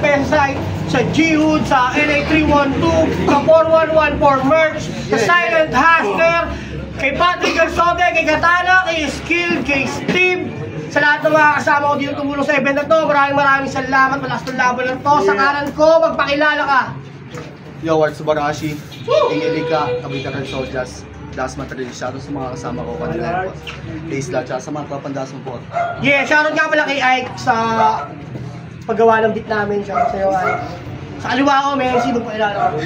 Pesay, sa G-Hood, sa LA312, sa 411 for merch, sa Silent Haster, kay Patrick Garzote, kay Katana, kay Skill, kay Steve, sa lahat ng mga kasama ko dito tumulong sa event na to. Maraming salamat. Malakas ng laban na to. Sa kanan ko, magpakilala ka. Yo, Art Subarashi, Ingilika, Kabitaran Soldiers, Dasma Trading, shoutout sa mga kasama ko kanila po. Days Lahat, sa mga kapandasong po. Yeah, shoutout nga pala kay Ike sa paggawa ng beat namin. Shoutout sa'yo, Ike. Sa kaliwa ko, may MC magpakilala ko.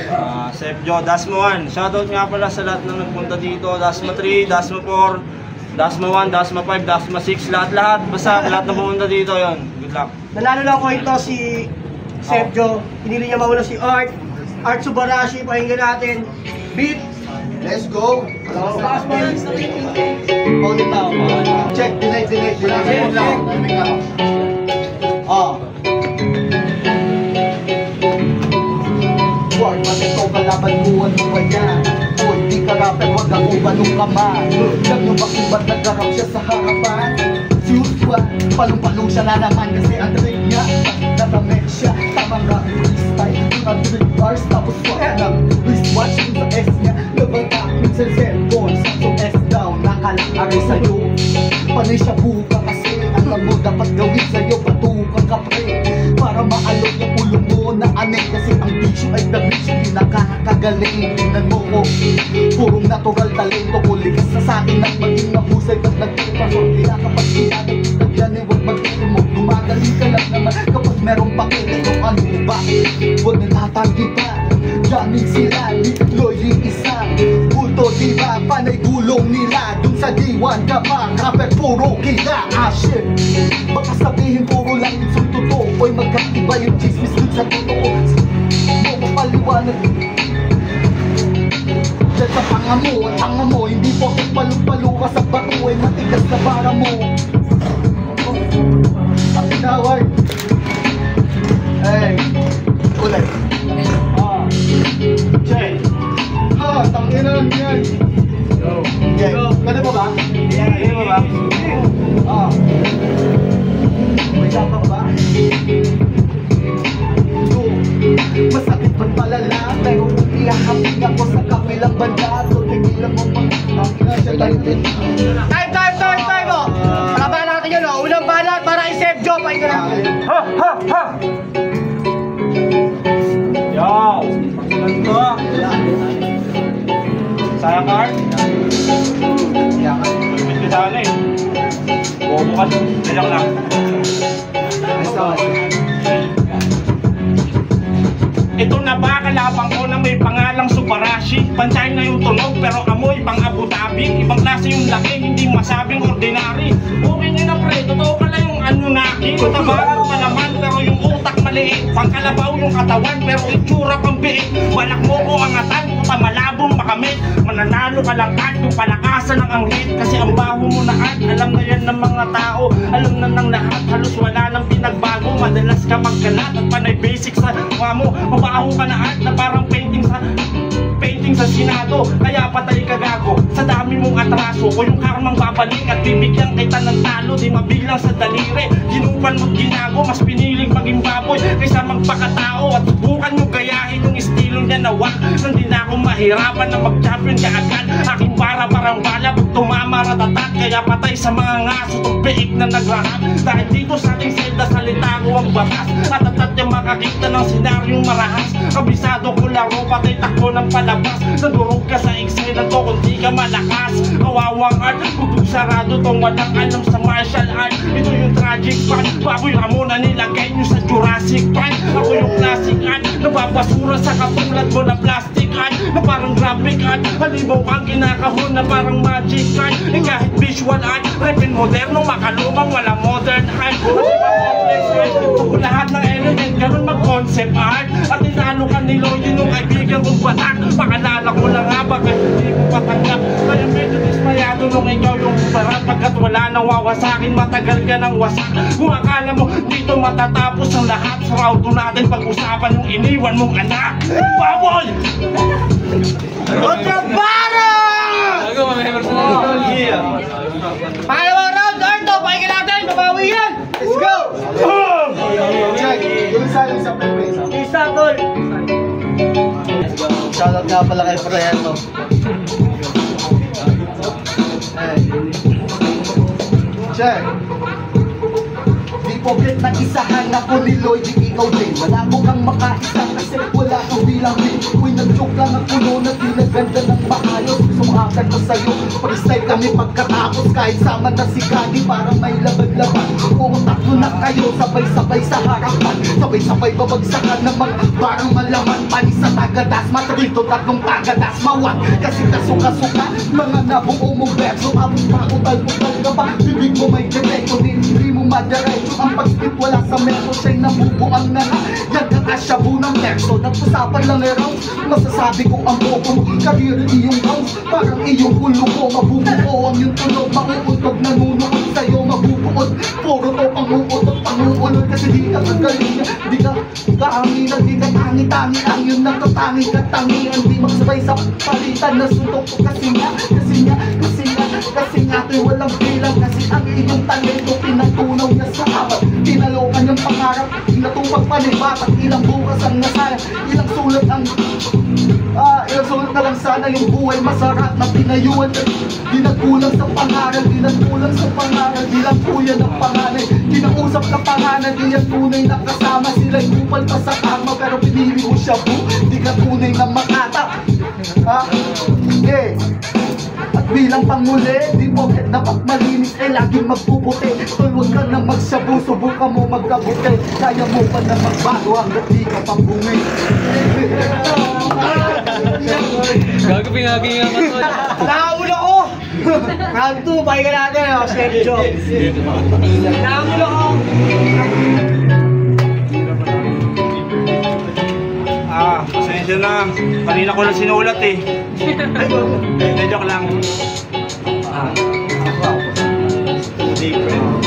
Sef Jo, Dasma 1. Shoutout nga pala sa lahat na nagpunta dito. Dasma 3, Dasma 4, Dasma 1, Dasma 5, Dasma 6, lahat-lahat. Basta lahat na pumunta dito, yon. Good luck. Nanalo lang ko ito si Sef Jo. Pinili niya mauna si Art Subarashi, pakinggan natin. Beat. Let's go! Check, delete. War, pati ikaw kalaban mo, ano ba yan? Oy, di ka rapper, wag ako ganun ka man. Alam nyo bakit ba't nagkarap siya sa harapan? Si Uswa, palong-palong siya na naman kasi ang trip niya. Natamit siya, tamang rap freestyle. Yung ang 3 bars, tapos wag ng wristwatch yung sa S niya. Labata, minsan cellphone, Samsung S down, nakalakari sa'yo. Panay siya buka kasi alam mo dapat gawin sa'yo, batukan ka pre. Para maalog yung ulo mo na anay kasi ang bisyo ay the bisyo, di nakakagaling. Tingnan mo ko, purong natural talento ko. Likas na sa'kin at maging mahusay pag nagpapasok. Kaya kapag pinagpitag yan eh, huwag mag-iimog. Gumagaling ka lang naman kapag merong pakita kung ano ba. Huwag natatanggi pa, daming sila, Loy isa. Bulto diba, panay gulong nila. Dun sa D1 ka pa, rapper puro kila. Shit, baka sabihin puro lang yung totoo. Oy, magkaiba yung chismis dun sa totoo. Mo mapaliwanag dyan sa panga mo, hindi po palu-palo ka sa bato. Ay matigas na para mo. Ang inaway. Hey, ulit. Check. Tanginan yan. Okay, ganda mo ba? Ganda mo ba? May dapat ba? Masakit ba't palala? Pero ihahapping ako sa kapilang banda. So tigilan mo pang tangina siya tayo. Time mo! Palabanan natin yun, no? Unang balat para kay Sef Jo. Pahinga natin. Ha! Yo! Ganito. Sayang ka, Art? Magpit ka sana eh. Bobo ka. Dalang lang. Ito na ba kalabang ko na may pangalang Subarashi? Pansay na yung tunog pero amoy pang Abu Dhabi. Ibang klase yung laki, hindi masabing ordinary. Okay nyo na pre, totoo ka lang yung Anunnaki. Matabaran pa naman pero yung utak maliit. Pangkalabaw yung katawan pero itsura pang biik. Balak mo ko angatan, puta malabong makamit. Mananalo ka lang Art kung palakasan ng anghit. Kasi ang baho mo na Art, alam na yan ng mga tao. Alam na ng lahat, halos wala nang pinagbago. Madalas ka magkalat at panay basic sa mukha mo. Mabaho ka na Art na parang painting sa Senado. Kaya patay ka gago sa dami mong atraso. O yung karmang babalik at bibigyan kita ng talo. Di mabilang sa daliri, ginupan mo't ginago. Mas piniling maging baboy kaysa magpakatao. At subukan nyo gayahin yung estilo niya na wak. Nang di na ako mahirapan na mag-champion ka agad. Aking para parang bala pag tumama ratatat. Kaya patay sa mga ngaso itong biik na nagrarap. Dahil dito sa ating selda salita ko ang batas. At yung makakita ng senaryong marahas. Kabisado ko laro, patay takbo ng palabas. Nadurog ka sa eksena to kung di ka malakas. Kawawang Art, kutog sarado tong walang alam sa martial art. Ito yung tragic part, baboy Ramon na nilagay nyo sa Jurassic Park. Ako yung classic art, nababasura sa katulad mo na plastic art. Na parang graphic art, halimaw kang kinakahon na parang magic art. Eh kahit visual art, repin moderno, makalumang walang modern art. Kasi ma-complex art, ito lahat ng element, ganun mag-concept art. At inano ka ni Lloyd, yung kaibigan kong batak. Pakalala ko na nga ba kahit hindi mo patanggap. Kaya medyo dismayado nung ikaw yung barat. Pagkat wala nang wawasakin, matagal ka ng wasak. Kung akala mo dito matatapos ang lahat, sa round 2 natin pag-usapan yung iniwan mong anak. Baboy! Kontrabara! Pangalawang round, Arto, pahinga natin, babawi yan! Let's go! Check, yung sa tol. Shoutout nga pala kay Prieto. Check. Di pocket na isahan ako ni Lloyd, ikaw din. Wala mo kang makaisa kasi wala kang bilang din. Uy, nag-joke lang ang puno na pinaganda ng maayos. Gusto mo akan ko sa'yo, freestyle kami pagkatapos. Kahit sama na si Gandhi para may laban-laban. Oo, tatlo na kayo, sabay-sabay sa harapan. Sabay-sabay babagsakan ng mga barang malaman. Panis sa tagadas, matrito, tatlong tagadas. Mawag, kasi kasuka-suka, mga nabuo mong verso. Tapos pakutal-putal ka pa, bibig mo may direkto. Hindi mo madiretso, ang pag-spit wala sa meso. Siya'y nabubuang na nga, yan ang asyabu ng verso. Nagpusapan lang erang, masasabi ko ang bobo mo. Karira iyong house, parang iyong ulo ko. Mabubuo ang iyong tunog, mauuntog, nanunood sa'yo, mabubuod. Puro to panguutot, panguulot. Kasi di ka magaling, di ka kahanginan, di ka tangi-tangi. Ang yun nagtatangi, katangian. Di magsabay sa palitan na suntok ko. Kasi nga to'y walang bilang. Kasi ang iyong talento, pinatunaw niya sa apat. Tinalokan yung pangarap, pinatupag pa ni batak. Ilang bukas ang nasayang, ilang sulat na lang sana yung buhay masarap na pinayuan. Di nagkulang sa pangaral, di nagkulang sa pangaral. Di lang kuya ng panganay, di nausap na pangalan. Di yan tunay na kasama, sila'y kupal pa sa kama. Pero pinili ko siya bu, di ka tunay na makata. Yeah. At bilang panguli, di pocket dapat malinis, laging magpuputi. Tol, huwag ka na magsabu, subukan mo magkabuti. Kaya mo pa na magbago hanggat di ka pang bumi. Gagawin nga tol. Nakaulo ko! Round 2, pahinga natin, Sergio. Nakaulo ko! Pasensya na. Kanina ko lang sinulat eh. Joke lang. Different.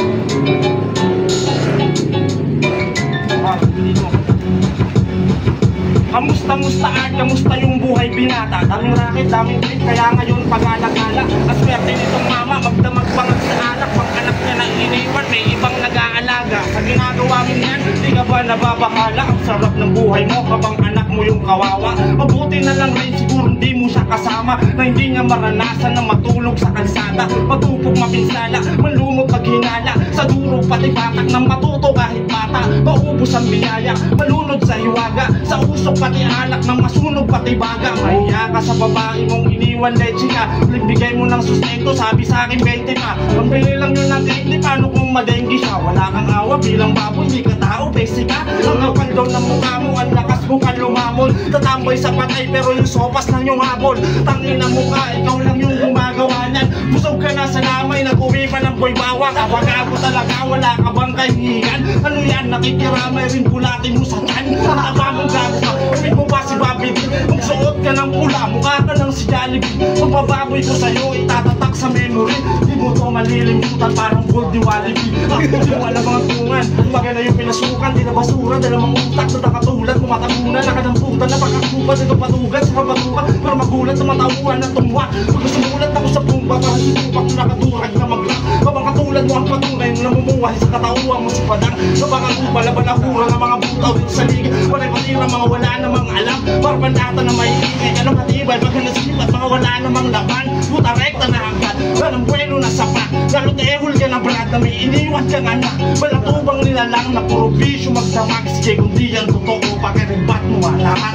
Kamusta art? Kamusta yung buhay binata? Daming racket, daming trip, kaya ngayon pag-alagala. Aswerte nitong mama, magdamag-bangag sa anak. Pang anak niya na iniwan, may ibang nag-aalaga. Sa ginagawa mo niyan, di ka ba nababahala? Ang sarap ng buhay mo, habang anak mo yung kawawa. Mabuti na lang rin siguro hindi mo siya kasama, na hindi niya maranasan na matulog sa kalsada. Matupog mapinsala, malumot paghinala. Sa duro pati batak ng matuto kahit bata. Maubos ang biyaya, malunod sa hiwaga. Sa usok pati alak ng masunog pati baga. Mahiya ka sa babae mong iniwan leche ka. Bigay mo ng sustento, sabi sa akin 20 pa. Pambili lang yun ng 20, paano kung madenggi siya? Wala kang awa bilang baboy, di ka tao, basic ka. Ang kapal daw ng mukha mo, ang lakas mo ka lumamol. Tatamboy sa patay pero yung sopas lang yung habol. Tangin na mukha, ikaw lang yung gumagawa niyan. Busog ka na sa lamay, nag-uwi pa ng boy bawa. Kabagago talaga, wala ka bang kahihingan? Ano yan, nakikiramay rin pulatin mo sa tiyan. Taba mong gago ka, kapit mo ba si Bobby D? Kung suot ka ng pula, mukha ka ng si Jollibee. Pagbababoy ko sa'yo, itatatak sa memory. Di mo to malilimutan, parang gold di Walibi. Di mo alam mga tungan, maganda yung pinasukan. Di na basura, dalamang utak na nakatulad. Kumatabunan, nakadamputan na pagkakupan. Ito patugan sa kabatukan, para magulat sa matauhan na tumuha. Pag sumulat ako sa pumba, para sinupak na nakaturag na maglak. Kapag katulad mo ang patunay na namumuhay sa katauhan mo si Padang. Kapag ang upalaban na hura ng mga butaw dito sa liga. Panay-patira mga wala namang alam. Para bandata na may iikay, anong katibay, maghanasip at mga wala namang laban. Puta rekta na hanggat, walang bueno na sapat. Lalo tehol ka na brad na may iniwan kang anak. Balatubang nilalang na puro bisyo magdamag. Sige kung di yan totoo, pakiribat mo lahat.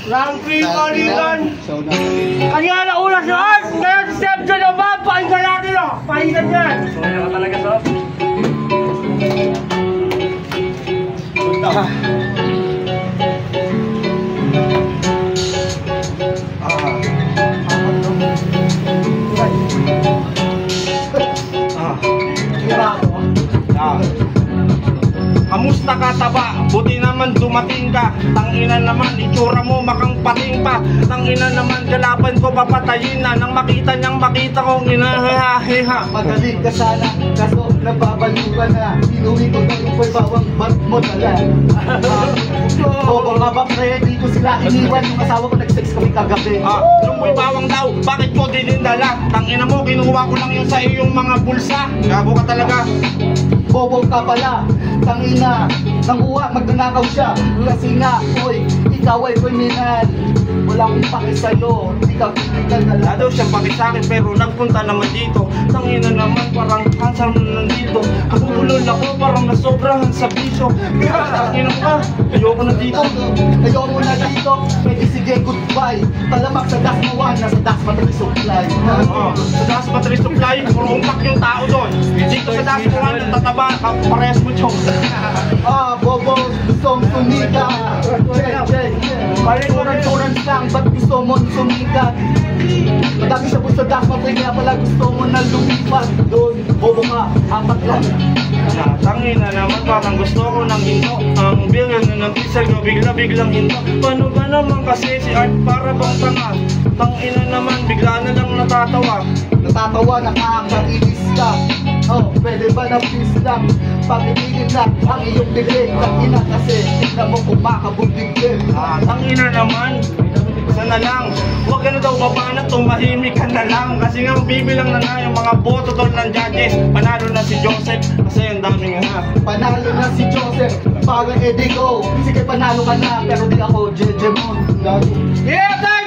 Round 3, Kaligan! Kanya na ulas na art! Kaya si Sergio naman, pakinggan natin o! Pakinggan yan! Soya ka talaga, Sob. Kamusta ka taba? Buti naman dumating ka. Tangina naman, itsura mo makang pating pa. Tangina naman, galapan ko papatayin na. Nang makita niyang makita kong inahaheha. Magaling ka sana, kaso nababaliw ka na. Inuwi ko na yung bawang bat mo tala. O baka ba pre, di ko bigla iniwan yung asawa ko, nag-sex kami kagabi. Nung may bawang daw, bakit ko dinindala? Tangina mo, kinuha ko lang yung sa iyong mga bulsa. Gago ka talaga. Bobo ka pala, tangina, nanguha, magnanakaw siya. Kasi nga, oy, ikaw ay kriminal. Wala akong pake sa'yo, hindi ka kriminal na Wala lang. daw siyang pakisakin pero nagpunta naman dito. Tangina naman, parang cancer na nandito. Kabubulol ako, parang nasobrahan sa biso. Tangina ka, ayoko na dito. Ayaw mo na dito, pwede sige goodbye. Talamak sa das mo nasa das matri supply. Sa Das Battery Supply, puro umpak yung tao doon. Dito sa Das Battery, natataba, parehas mo chong. Bobo, gustong sumika. Pareho-rang-turans lang, ba't gusto mo sumikat? Madami sa puso das matri, kaya pala gusto mo na lumipat. Doon, bobo ka, apat lang. Tangina naman, parang gusto ko ng hinto. Ang bilyan na ng diesel ko, bigla-biglang hinto. Paano ba naman kasi si Art para bang tanga? Tangina naman, bigla na lang natatawa. Natatawa, nakakainis ka. Pwede ba na please lang? Pag-ibigin lang ang iyong bigay. Tangina kasi, tignan mo kumakabundig din. Tangina naman, sana lang. Huwag ka na daw babanat, tumahimik ka na lang. Kasi nga bibilang na nga yung mga boto doon ng judges. Panalo na si Joseph, kasi ang dami nga. Panalo na si Joseph, parang Eddie Go. Sige, panalo ka na, pero di ako Jejemon. Yeah, time!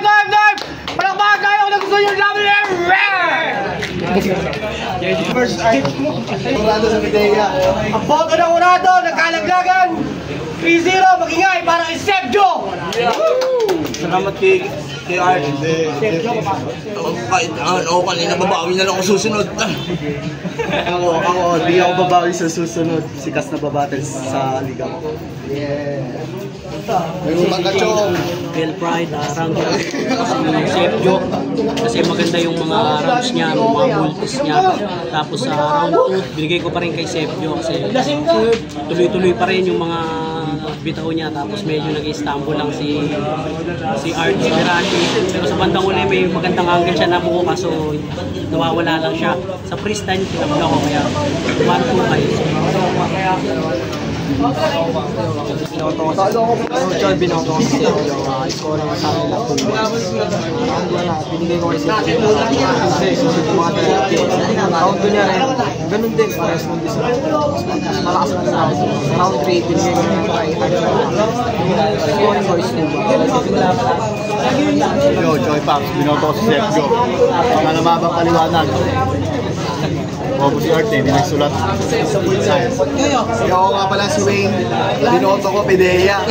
Palakpakan tayo kung gusto nyo laban na first hit mo. Murado sa Midea. Ang boto ng Unado, nagkalaglagan. 3-0, magingay, parang Isebjo. Salamat kay Art. Kahit ano, kanina babawi na lang ako susunod. Ako, di ako babawi sa susunod. Sikas na babattles sa liga ko. Yeah. May mga kachong. Bell Pride, rank si Chef Joe. Kasi maganda yung mga rounds niya, yung mga multis niya. Tapos sa round 2, binigay ko pa rin kay Chef Joe kasi tuloy-tuloy pa rin yung mga bitaw niya. Tapos medyo nag-Istanbul lang si Art Mirashi. Pero sa bandang uli may magandang angle siya nabuo kaso nawawala lang siya. Sa freestyle, tinabla ko kaya 1-2 kayo. Binoto ko kasi yung score sa akin lang. Binigay ko kasi kasi susunod mga round 2 niya rin. Ganun din, parehas nung dis. Mas malakas na sa akin. Round 3, binigay ko yung try. Scoring ko is 2. Yo, Joy Paps, binoto ko si Chef Joe. Mga namabang paliwanag. Bobo si Art hindi nagsulat. Yo, ako nga pala si Wayne. Binoto ko, Pidea.